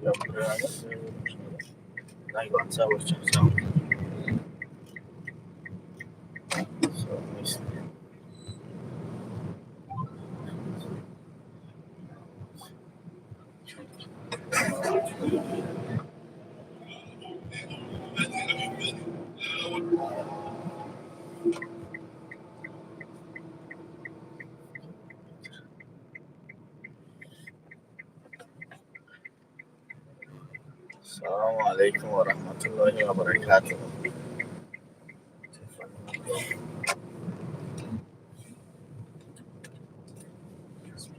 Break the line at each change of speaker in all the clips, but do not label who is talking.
یا نه WhatsApp چه السلام علیکم و رحمت الله و برکاته.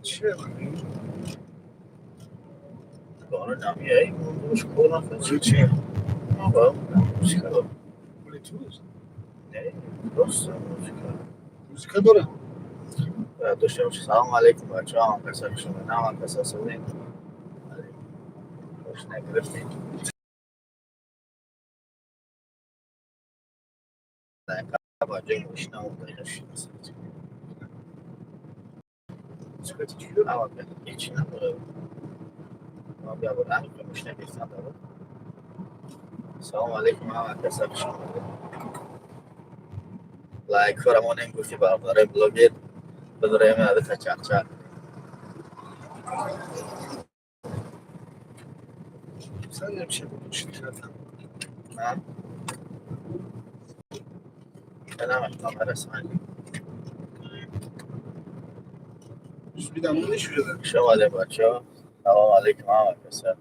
چه کار نمیایی موش کنم فجر چه با مشکل نه درسته موسیقی داره داشته باشه. سلام علیکم بچه ها، هم کسا که شما نه هم کسا سوین خوش نگرفتیم نه با جای مشنه و دقیقه شید موسیقی چی رو نواد بده هیچی نداره ما بیا بود همین که مشنه گفتن داره. سلام علیکم هم کسا که شما لایک فرمون این گفتی برداره بلوگید بداره همه عدد چک چک sen ne bir şey bulmuşsun zaten. Ha? Selam kamera sahne. Bir de bunu şurada. شمال بچه ها سلام علیکم هم کسا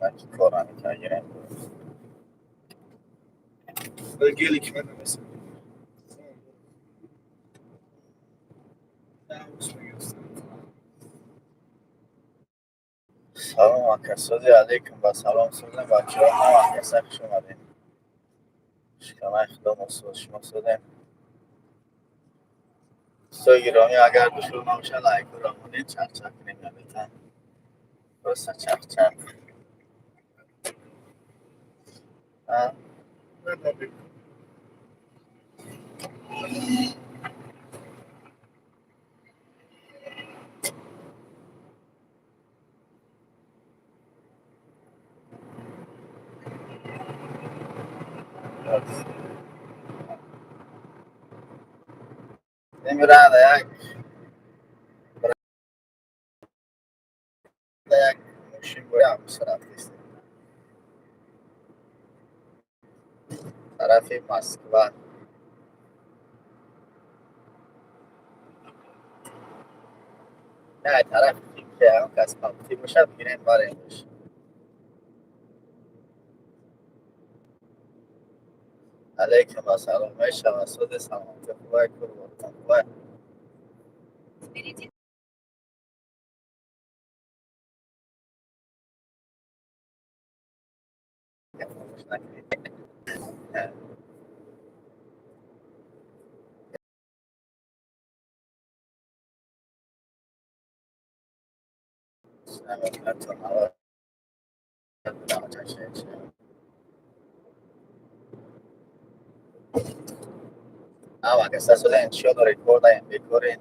من که کارم میکنم Gelik ben de mesela. سلام کسادی علیکم و سلام سوزن بچه ها هم کسا خوش اومدین شکمه خدا مصود شما سودن سوی گرامی اگر دشور نمشه لایک رو رامونین چک چک نمیدن درسته چک چک ها نمیرن یک ماشین باید هم سرعت کشید طرف مسکو نه طرف که هم کس پاپتی باشه بگیرین باره باشه علیکم و سلام های شواسود سلامت خوبه کرباتان خوبه فراموش نکنید نمیتونتون هوا بودم چشه اما که سه سوله انشیو دو ریکورد این بیکورین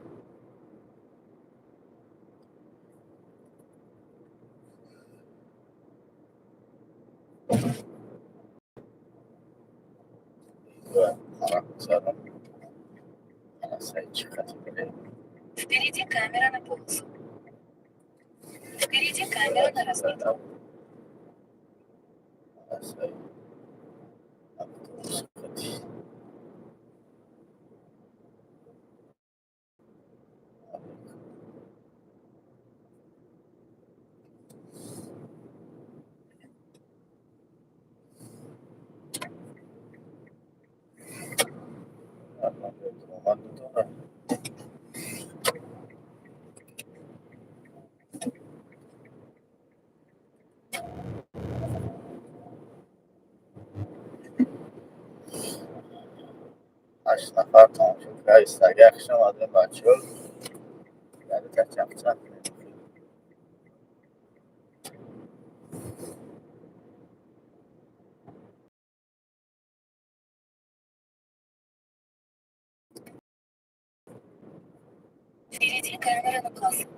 و حرکت سادم انا سعی چی خطی بگه Впереди камера на полосу. Впереди камера на разметку. انا سعی автобус خطی اومد داره هشت نفر تمام شد که ایستگه اخشم آدم بچه ها یعنی تا چپ چپ
Впереди камера на полосу.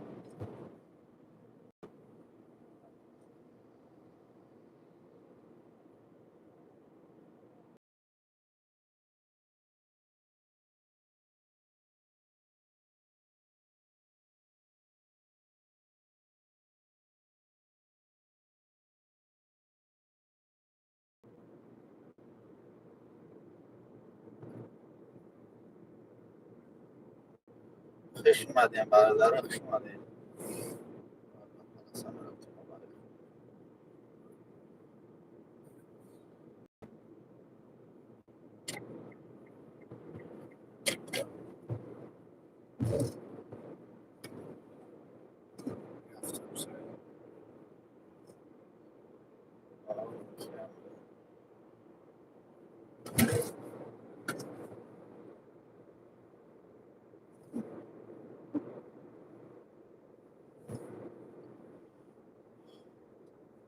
خوش اومدین برادر، خوش اومدین.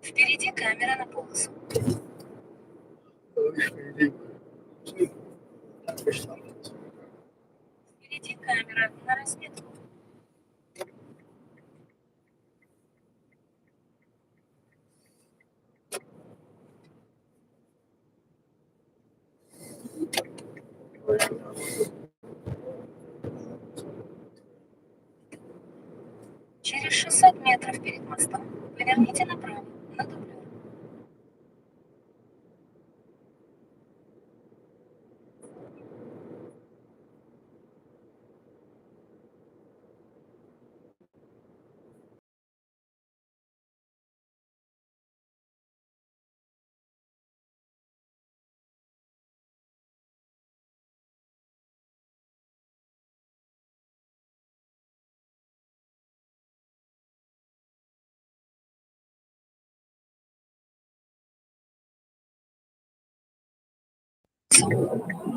Впереди камера на полосу. Впереди камера на разметку. Через 600 метров перед мостом поверните направо, на дублер.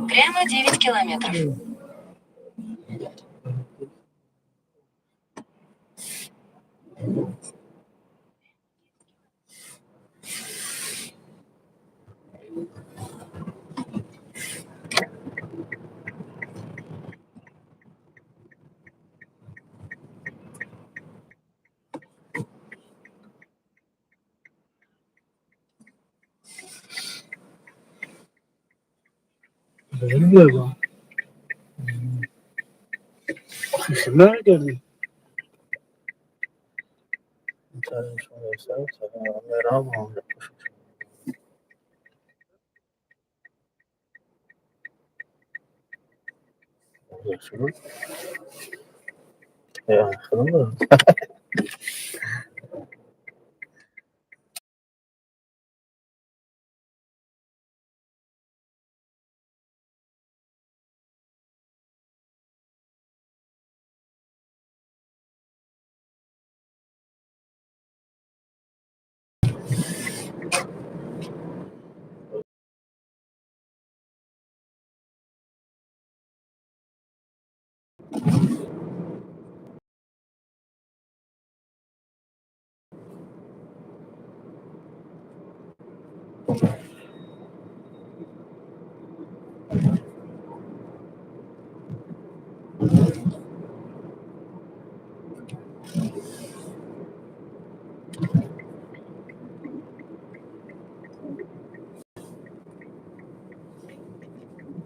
Прямо 9 километров.
Nerede? Ja, خلاص.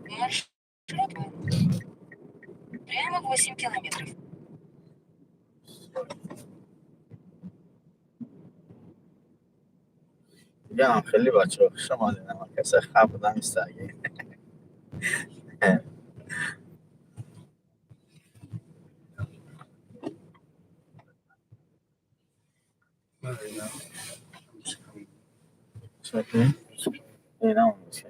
Маршрут прямо 8 километров.
میگم خیلی بچه ها خوش اومدین. اما کسی خب بودم ایستگی شکلی اینا هم میشه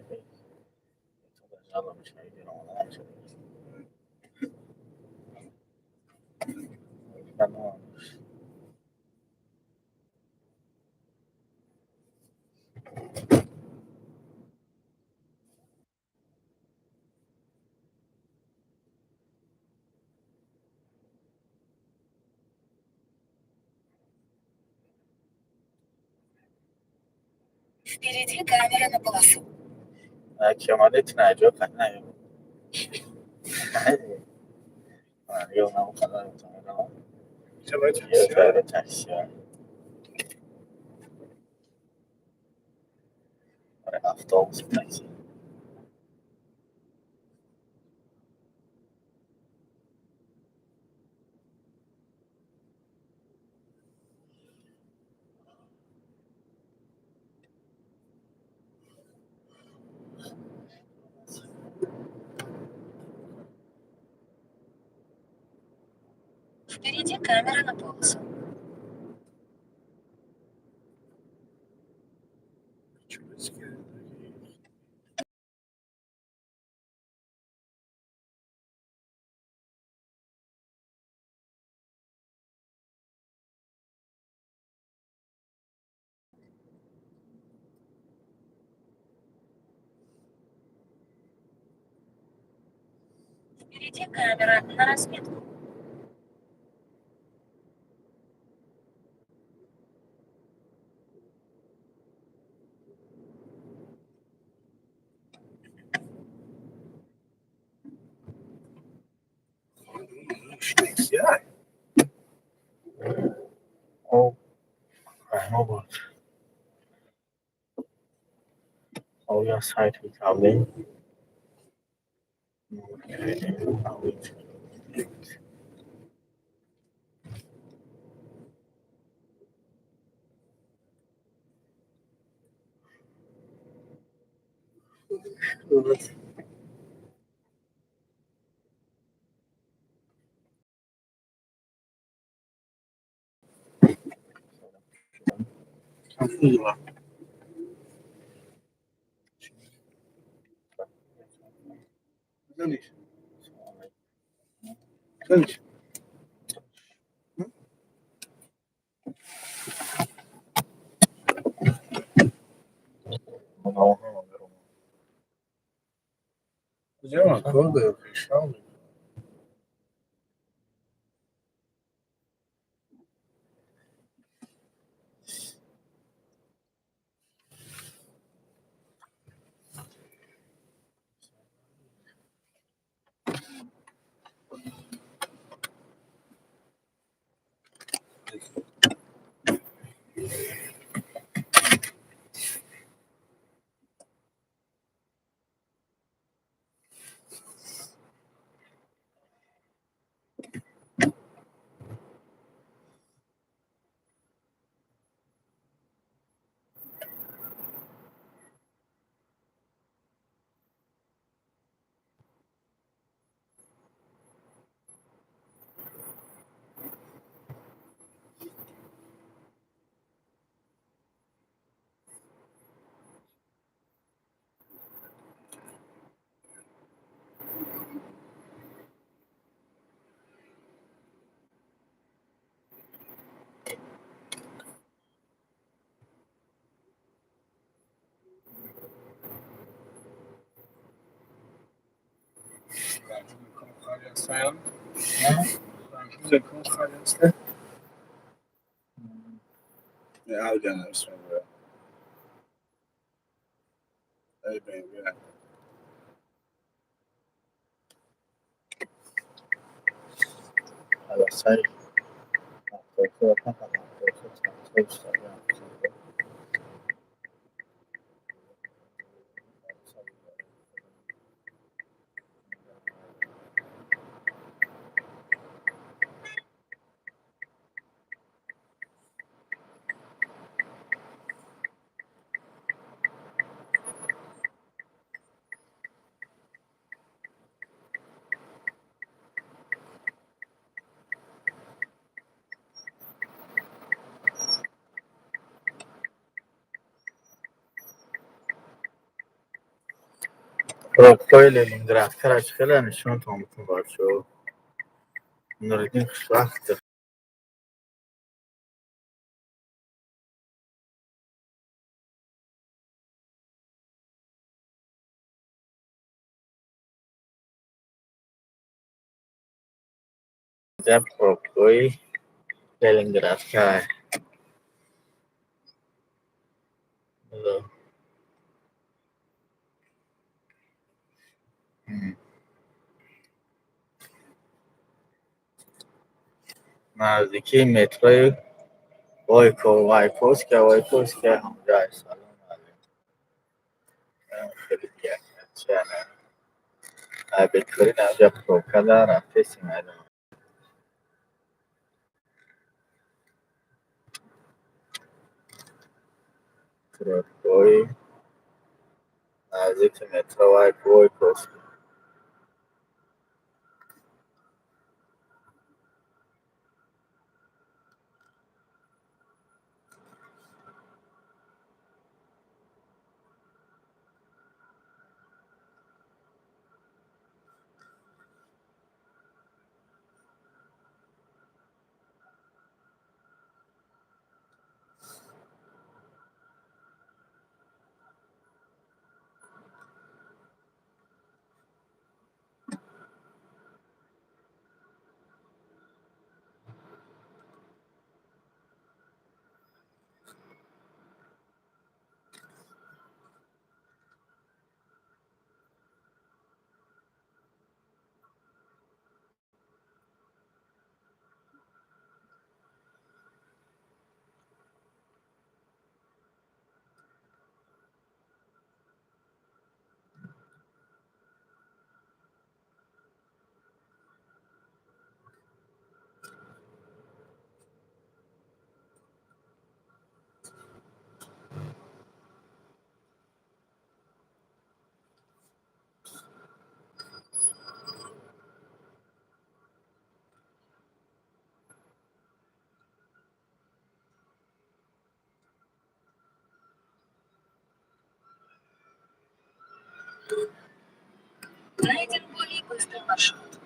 تو بجالا میشه اینا هم میشه
Впереди камера на полосу.
کمالت نجات نه 用那我看到有怎么着，
这边
也在的展现。автобус найти.
Впереди камера на полосу. Впереди камера на разметку.
Oh, Robert. Oh, your site is coming.
Finish. Где он? Откуда пришел? Algan ismi. Ey baby.
على السايت. پروفایل لنگرافت کرد خیلی نشون تامتون باشو نردین وقت جب پروفایل لنگرافت کرد نزدیکی مترو وایکوس که همونجا هست. سلام علیکم. خیلی دیگه چه بتکاری نجا پروکالا رفتیم الان ترکوی نزدیک مترو وایکوس.
Найден более быстрый маршрут.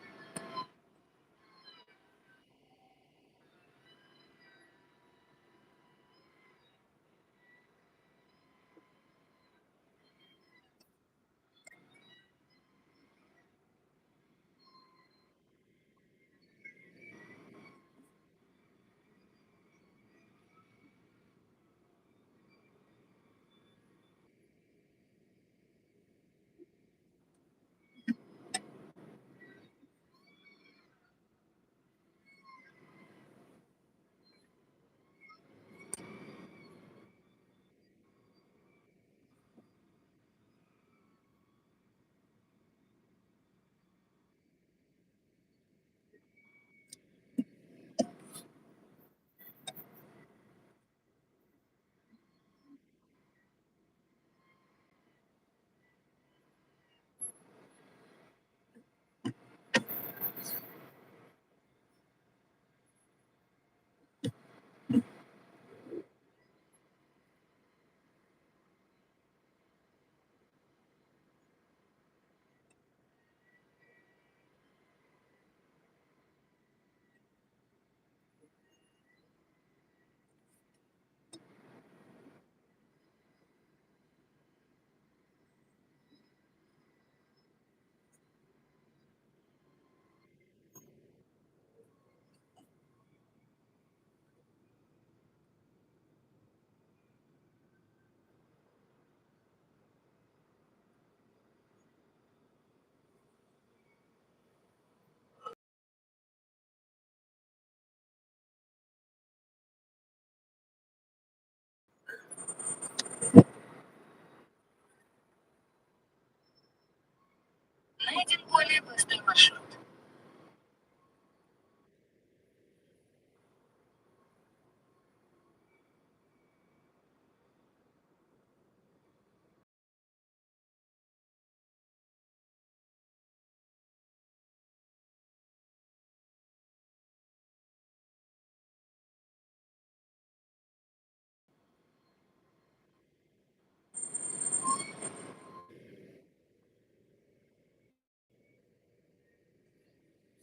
Найден более быстрый маршрут.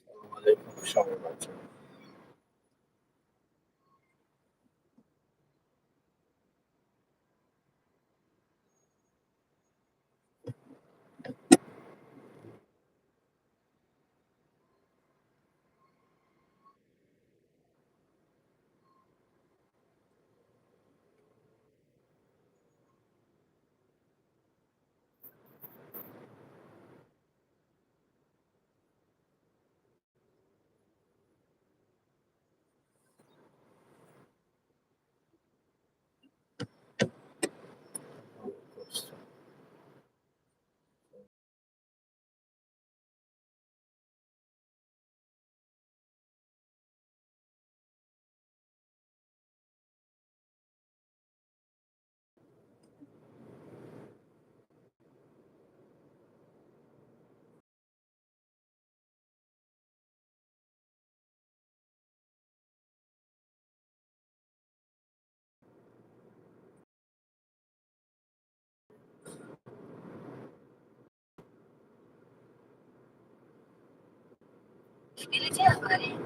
سلام علیکم شما بچه.
Впереди авария.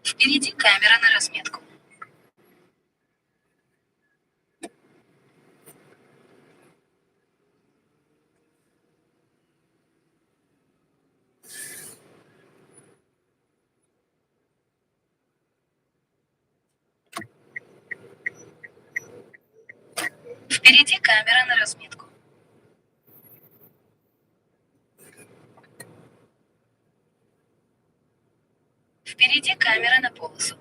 Впереди камера на разметку. Впереди камера на разметку. Впереди камера на полосу.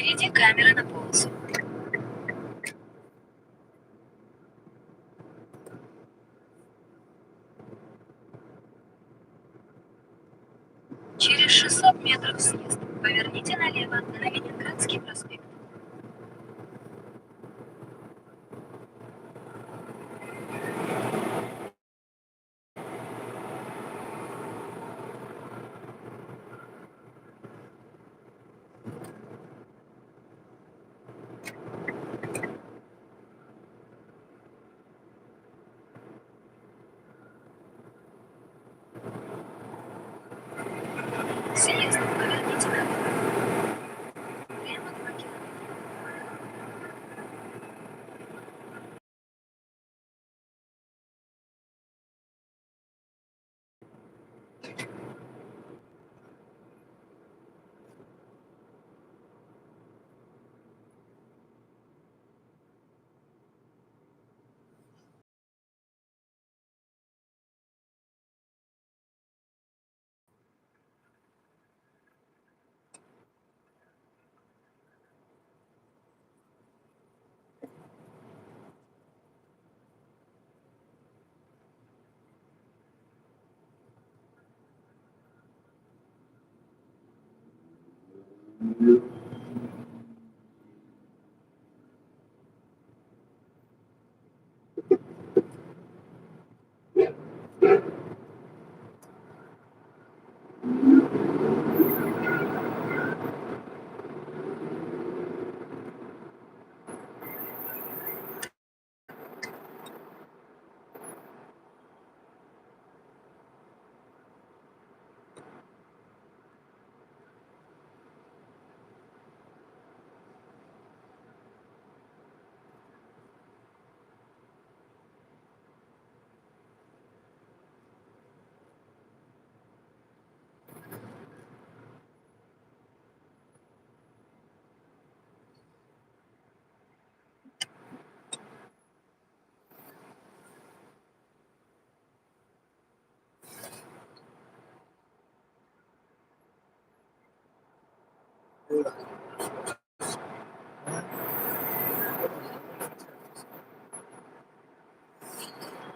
Впереди камера на полосу. Через 600 метров съезд. Поверните налево на Ленинградский проспект. Съезд. Поверните направо. Прямо 2 километра.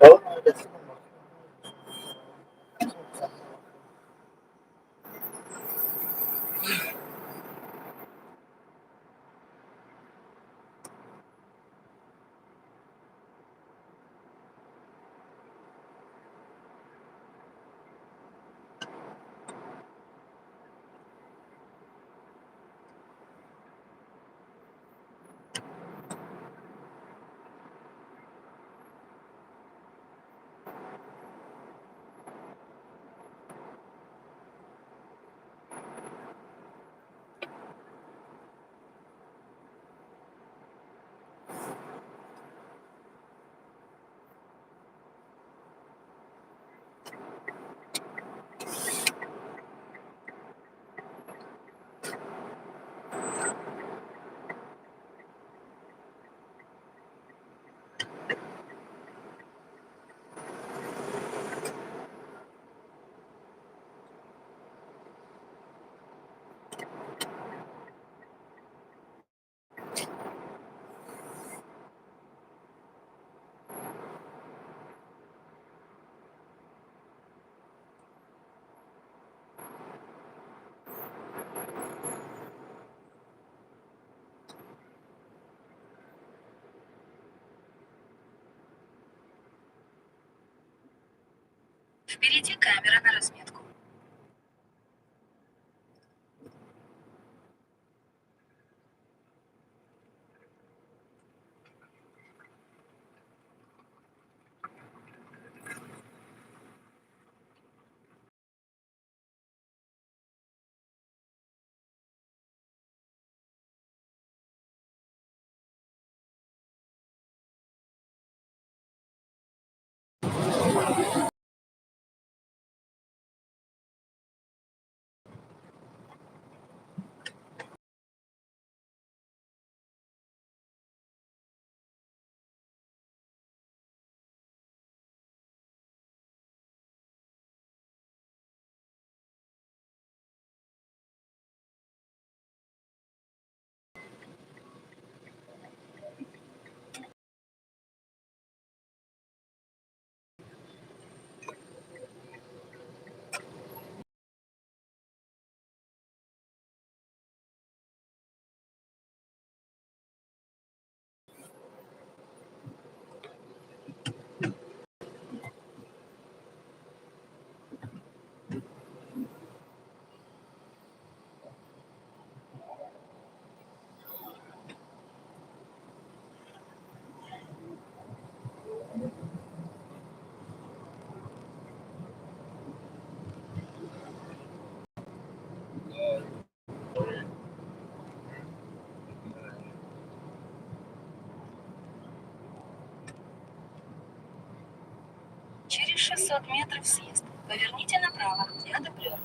Oh,
Впереди камера на разметку. 600 метров съезд. Поверните направо. Я дублер.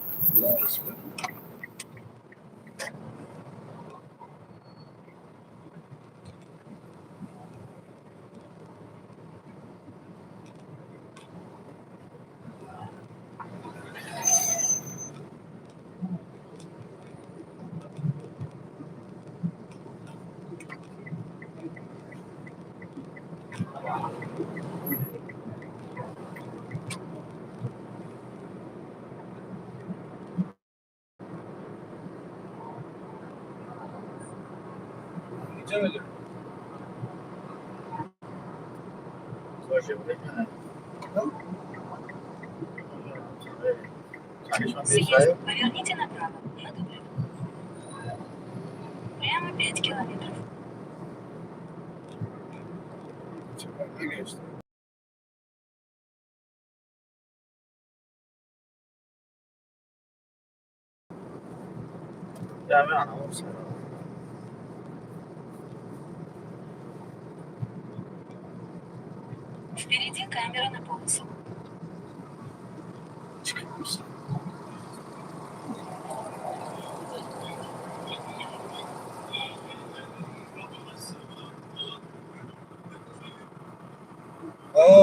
اینجا بده.
باشه بکنم
Съезд. Поверните направо. Я дублер. Прямо 5 километров.
چقدر نگشتم.
جمعه آنها سلام
Впереди камера на полосу.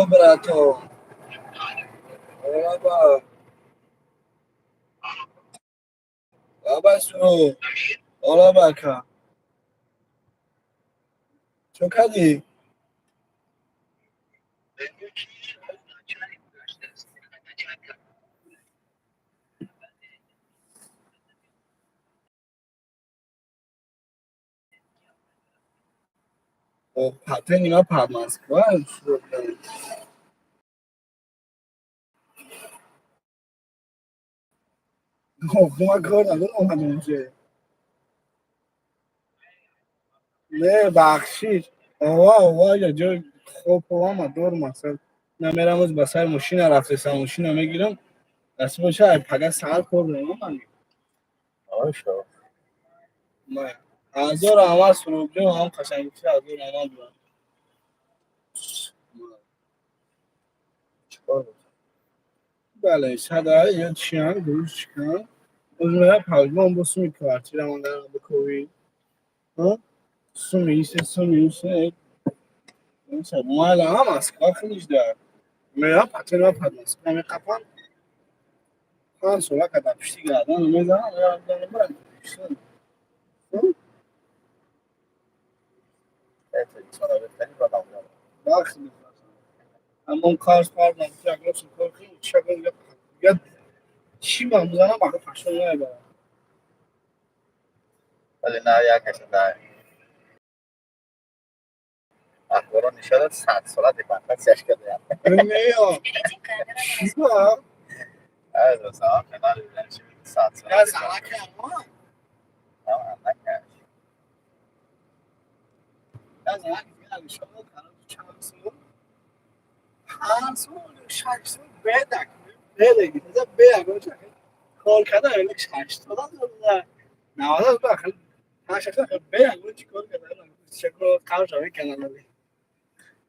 brato. Merhaba. Baba su. Ola baka. Çok hadi. پتن اینا مسکو ما کار ندارم اومد اونجا نه بخشید آوا یا جا خوب آمد دور مثلا نمیرم از بسر ماشین رفته سر ماشین نمیگیرم دست باشه پگه سر کردم من
آشو
نه هزار عمل سروبیم هم قشنگی هزار عمل دارم
چیکار بود
بله صدای یا چی هم دوش کن از من پاگمان بسو میکارتی رو من دارم بکوی ها سو میشه Nossa, uma lá, mas qual que eles deram? Melhor para ter uma padrão. Na minha capa, ah, só lá cada investigada, não me dá, não lembra.
sonra beni bakalım
Bak, ama kars var, ne yapacak? Nasıl korkuyor? Şaka yap. Ya, şimdi ben buna bakıp taşınmaya bak.
ولی نه یکش نه اخبارا نشده 100 ساعت دیپنده سیش کرده
Ne ya?
Впереди камера на
Şu var.
از مثلا کنار دیدن چی 100 ساعت
Ya sana kalma.
tamam نکرد
Ya sana kalma. Şu an kanal çağırsın. Hans şarkısını beğendik. Beğendik. Da beğendik. کار کردن خیلی ششتا دادن نوازه بخل هر شخص خیلی بیان چی کار کردن شکل کار شده کنن ولی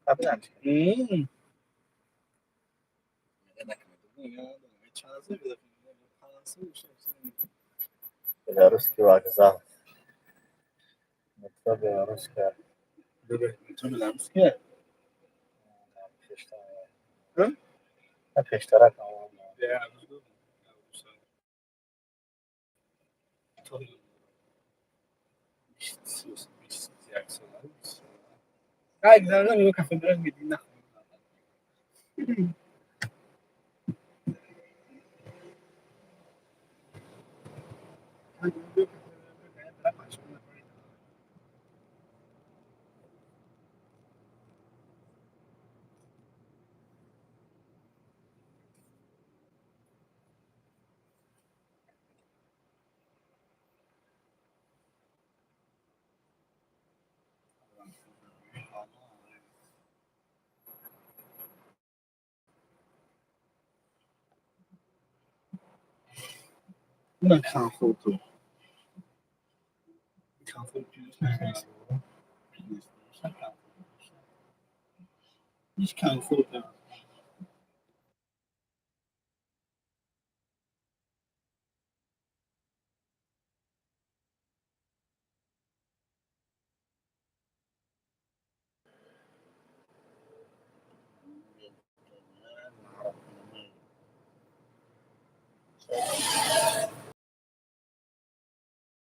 قبل همچین بلاروس که واقعا مطلب بلاروس که
تو بلمس که
پیشترک
Ay, güzel bir kafe biraz gideyim. Una foto. Hiç foto.